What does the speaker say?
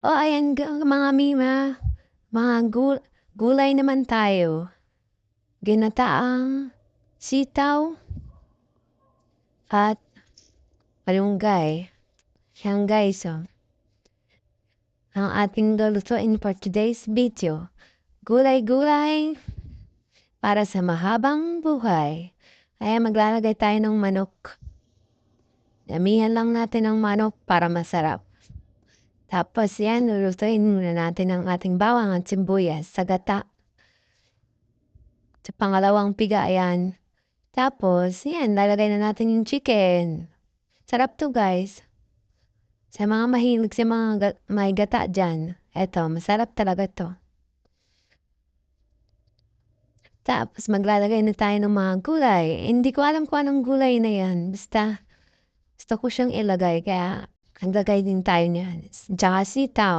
Ayan mga Mima, mga gulay naman tayo. Ginataang sitaw at malunggay. Yan guys, ang ating lulutuin for today's video. Gulay-gulay para sa mahabang buhay. Kaya maglalagay tayo ng manok. Damihan lang natin ng manok para masarap. Tapos yan, lulutuin muna natin ang ating bawang at sibuyas sa gata. Sa pangalawang piga, ayan. Tapos, yan, lalagay na natin yung chicken. Sarap to guys. Sa mga mahilig sa mga may gata dyan, eto, masarap talaga to. Tapos, maglalagay na tayo ng mga gulay. Hindi ko alam kung anong gulay na yan. Basta, gusto ko siyang ilagay, kaya naglagay din tayo niyan. Tsaka sitaw.